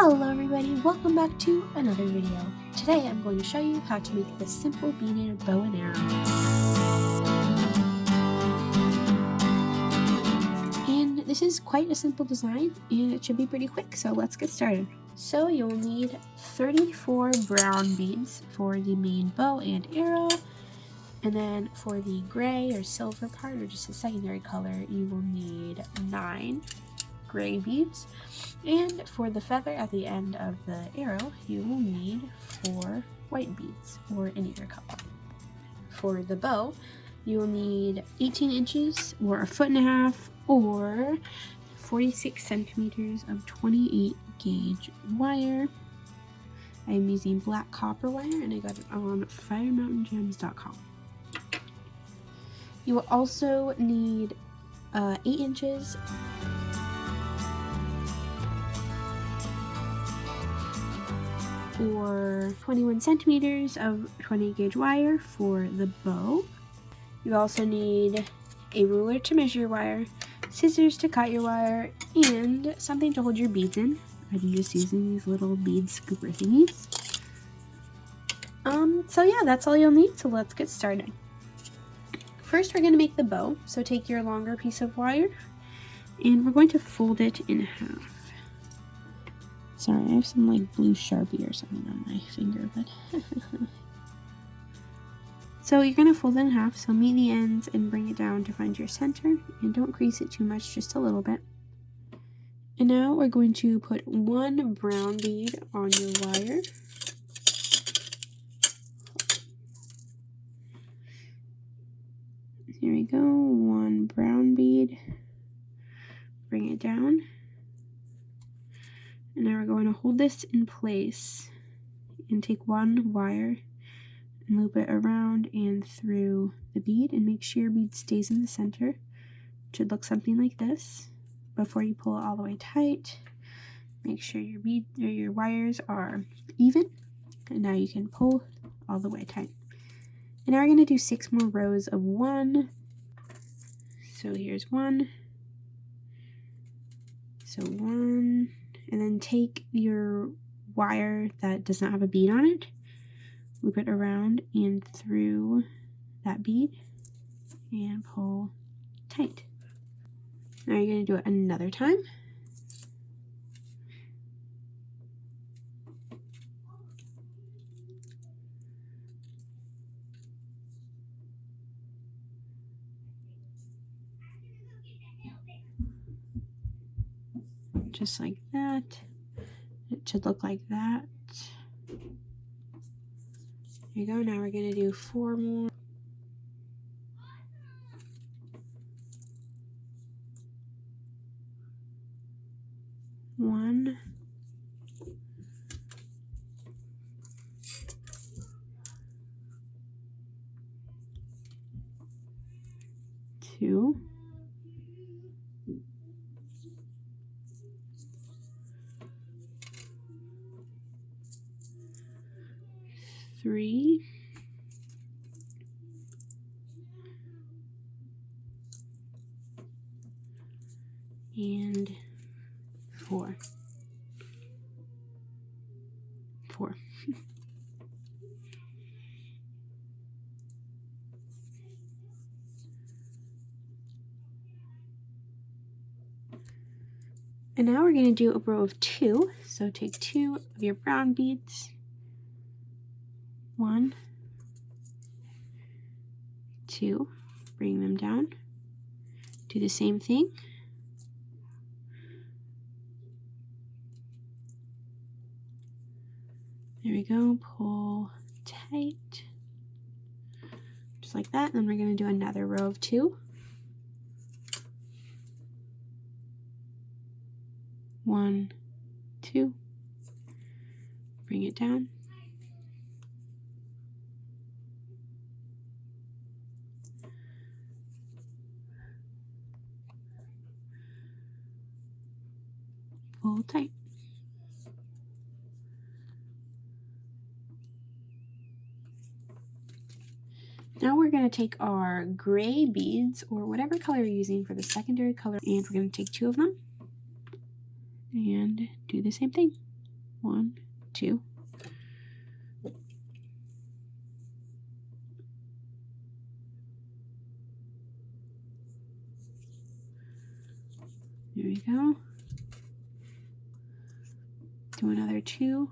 Hello everybody, welcome back to another video. Today I'm going to show you how to make this simple beaded bow and arrow. And this is quite a simple design and it should be pretty quick, so let's get started. So you'll need 34 brown beads for the main bow and arrow, and then for the gray or silver part, or just a secondary color, you will need 9 gray beads, and for the feather at the end of the arrow you will need 4 white beads, or any other color. For the bow you will need 18 inches or 1.5 feet or 46 centimeters of 28 gauge wire. I am using black copper wire and I got it on firemountaingems.com. You will also need 8 inches or 21 centimeters of 28 gauge wire for the bow. You also need a ruler to measure your wire, scissors to cut your wire, and something to hold your beads in. I'm just using these little bead scooper thingies. So yeah, that's all you'll need, so let's get started. First we're going to make the bow, so take your longer piece of wire and we're going to fold it in half. Sorry, I have some like blue Sharpie or something on my finger, but so you're going to fold it in half, so meet the ends and bring it down to find your center, and don't crease it too much, just a little bit. And now we're going to put 1 brown bead on your wire. Here we go, 1 brown bead, bring it down. And now we're going to hold this in place and take 1 wire and loop it around and through the bead, and make sure your bead stays in the center. It should look something like this. Before you pull it all the way tight, make sure your bead or your wires are even, and now you can pull all the way tight. And now we're going to do 6 more rows of 1. So here's 1. So 1. And then take your wire that does not have a bead on it, loop it around and through that bead, and pull tight. Now you're going to do it another time. Just like that. It should look like that. There you go. Now we're going to do 4 more. One. Two. 3. And 4. 4. And now we're going to do a row of 2. So take 2 of your brown beads. 1, 2, bring them down. Do the same thing. There we go, pull tight, just like that. Then we're going to do another row of 2. 1, 2, bring it down. Pull tight. Now we're going to take our gray beads, or whatever color you're using for the secondary color, and we're going to take 2 of them and do the same thing. 1, 2. There we go. Do another 2.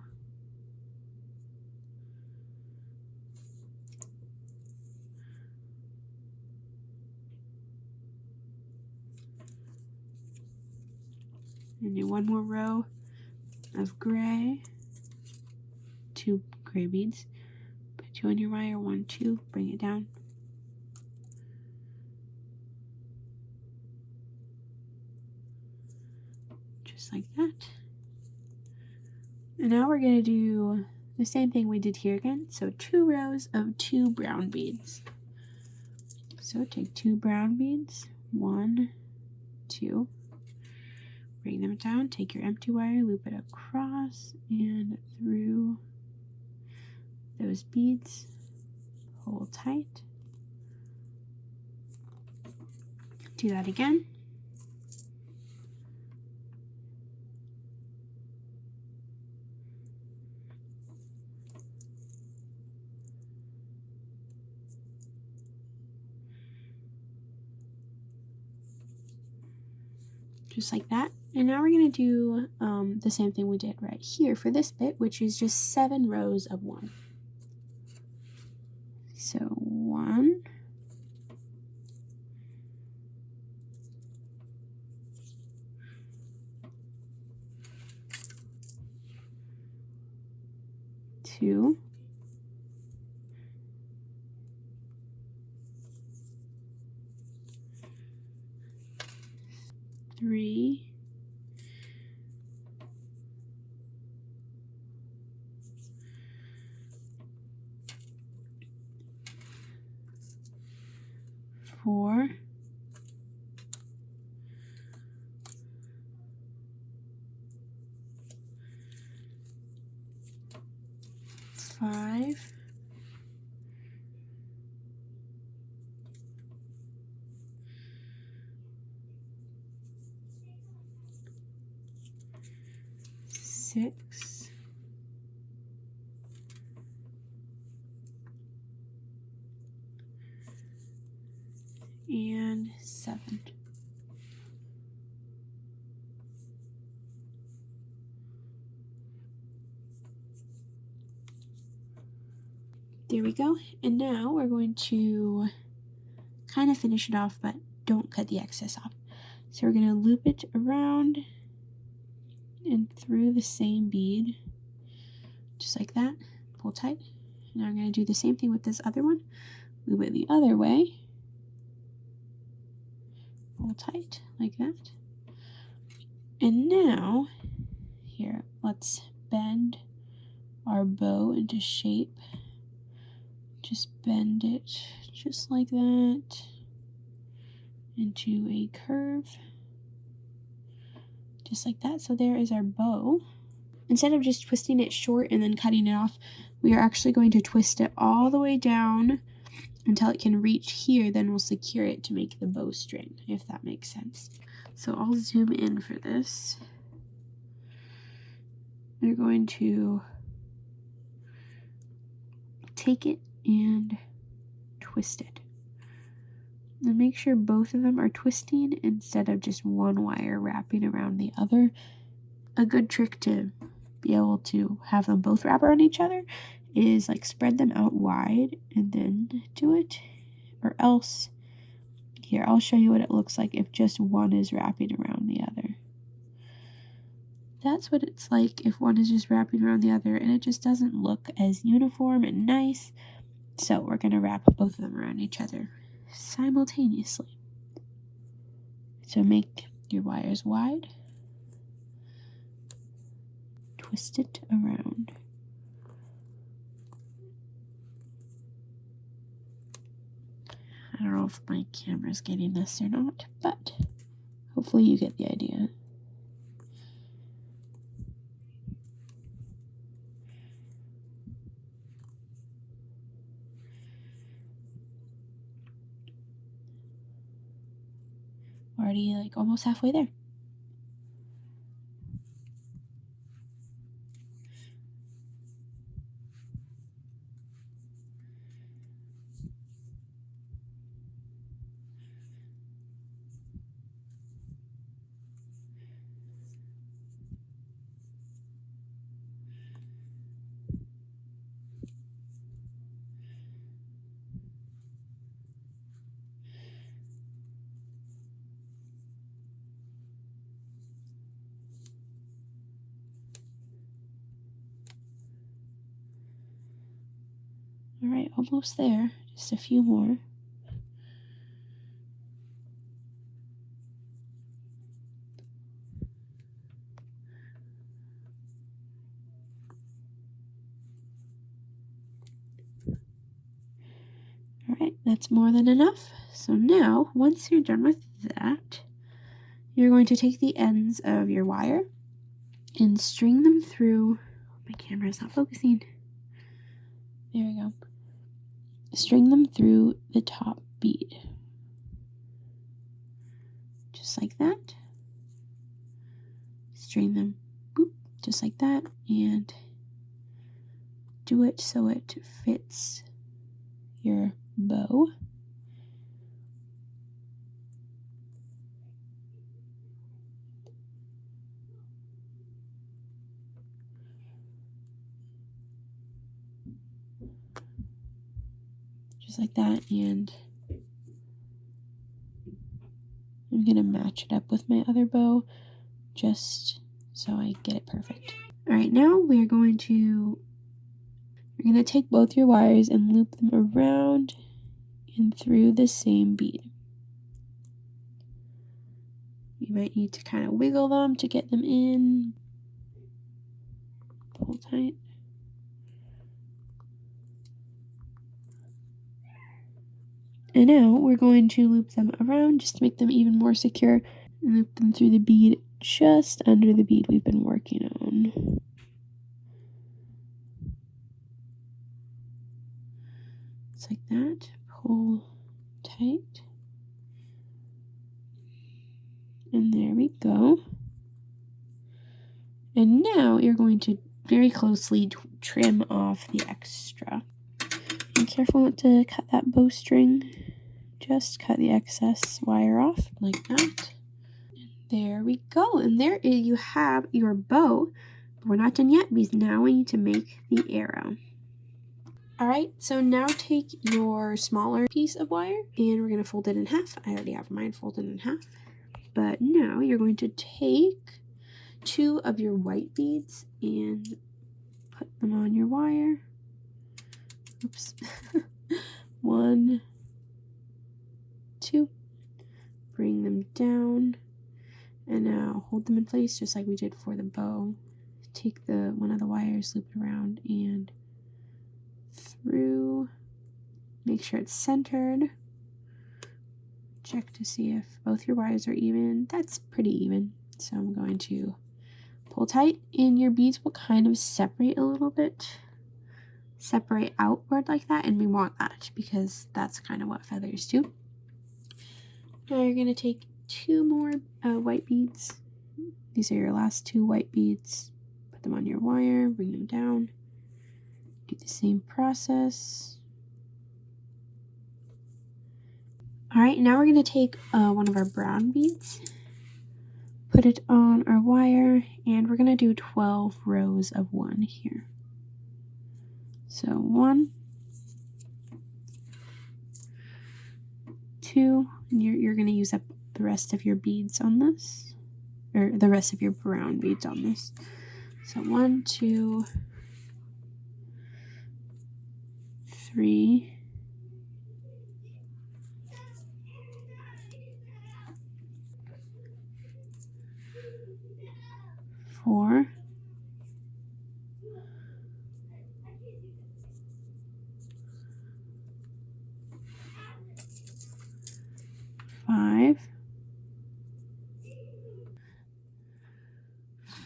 And do one more row of gray, 2 gray beads. Put 2 on your wire, 1, 2, bring it down. Just like that. And now we're going to do the same thing we did here again. So 2 rows of 2 brown beads. So take 2 brown beads, 1, 2. Bring them down, take your empty wire, loop it across and through those beads, pull tight. Do that again. Just like that. And now we're going to do the same thing we did right here for this bit, which is just 7 rows of 1. So 1, 2, 3, 4, 5, 6, and 7. There we go. And now we're going to kind of finish it off, but don't cut the excess off. So we're going to loop it around and through the same bead, just like that. Pull tight. And I'm going to do the same thing with this other one. Loop it the other way. Pull tight, like that. And now, here, let's bend our bow into shape. Just bend it just like that into a curve, just like that. So there is our bow. Instead of just twisting it short and then cutting it off, we are actually going to twist it all the way down until it can reach here. Then we'll secure it to make the bowstring, if that makes sense. So I'll zoom in for this. We're going to take it and twist it. And make sure both of them are twisting instead of just one wire wrapping around the other. A good trick to be able to have them both wrap around each other is like spread them out wide and then do it. Or else, here, I'll show you what it looks like if just one is wrapping around the other. That's what it's like if one is just wrapping around the other, and it just doesn't look as uniform and nice. So we're going to wrap both of them around each other simultaneously. So make your wires wide, twist it around. I don't know if my camera's getting this or not, but hopefully you get the idea. Already like almost halfway there. All right, almost there. Just a few more. All right, that's more than enough. So now, once you're done with that, you're going to take the ends of your wire and string them through. My camera is not focusing. There we go. String them through the top bead. Just like that. String them, boop, just like that, and do it so it fits your bow. Just like that, and I'm gonna match it up with my other bow just so I get it perfect. All right, now we're going to take both your wires and loop them around and through the same bead. You might need to kind of wiggle them to get them in. Pull tight. And now we're going to loop them around just to make them even more secure and loop them through the bead just under the bead we've been working on. Just like that. Pull tight. And there we go. And now you're going to very closely trim off the extra. Be careful not to cut that bowstring. Just cut the excess wire off like that. And there we go. And there you have your bow. But we're not done yet because now we need to make the arrow. Alright, so now take your smaller piece of wire and we're going to fold it in half. I already have mine folded in half. But now you're going to take 2 of your white beads and put them on your wire. Oops. 1, 2. Bring them down. And now hold them in place just like we did for the bow. Take one of the wires, loop it around and through. Make sure it's centered. Check to see if both your wires are even. That's pretty even. So I'm going to pull tight and your beads will kind of separate a little bit. Separate outward like that, and we want that because that's kind of what feathers do. Now you're going to take 2 more white beads. These are your last 2 white beads. Put them on your wire, bring them down. Do the same process. Alright, now we're going to take one of our brown beads, put it on our wire, and we're going to do 12 rows of 1 here. So 1, 2, and you're going to use up the rest of your beads on this, or the rest of your brown beads on this. So 1, 2, 3, 4,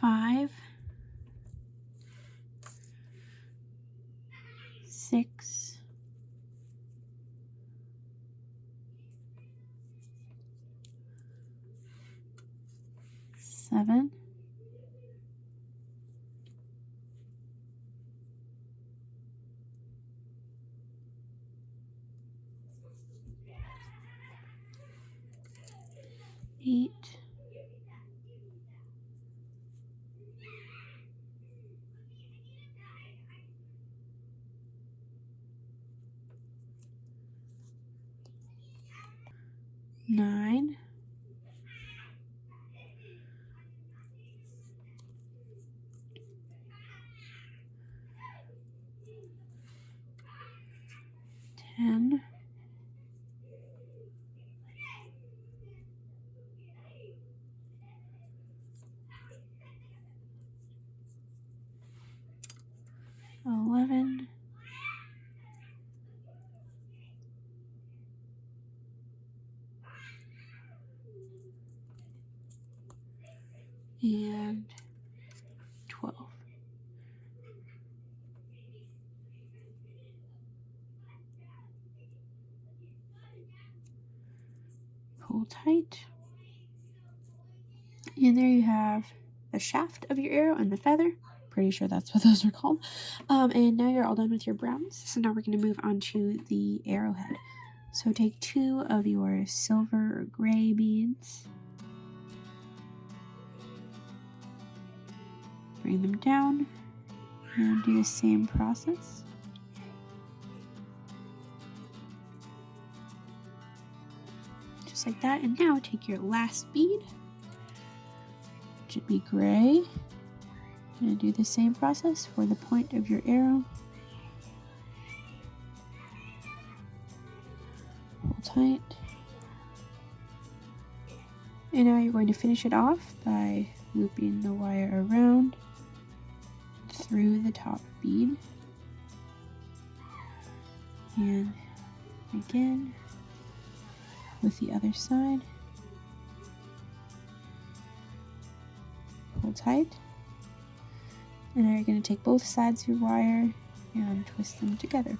5, 6, 7, 8, 9, 10, 10, 11, and 12. Pull tight. And there you have the shaft of your arrow and the feather. Pretty sure that's what those are called. And now you're all done with your browns. So now we're going to move on to the arrowhead. So take 2 of your silver or gray beads. Bring them down and do the same process. Just like that. And now take your last bead, which would be gray, and do the same process for the point of your arrow. Pull tight. And now you're going to finish it off by looping the wire around through the top bead. And again with the other side. Pull tight. And now you're going to take both sides of your wire and twist them together.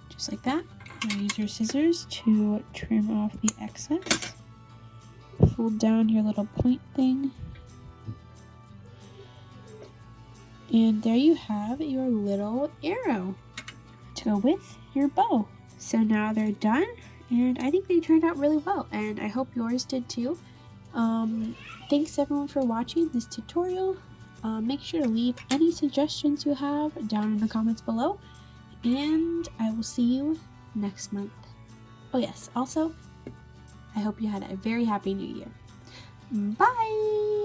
Just like that. Now use your scissors to trim off the excess. Fold down your little point thing. And there you have your little arrow to go with your bow. So now they're done, and I think they turned out really well, and I hope yours did too. Thanks everyone for watching this tutorial. Make sure to leave any suggestions you have down in the comments below, and I will see you next month. Oh yes, also, I hope you had a very happy new year. Bye!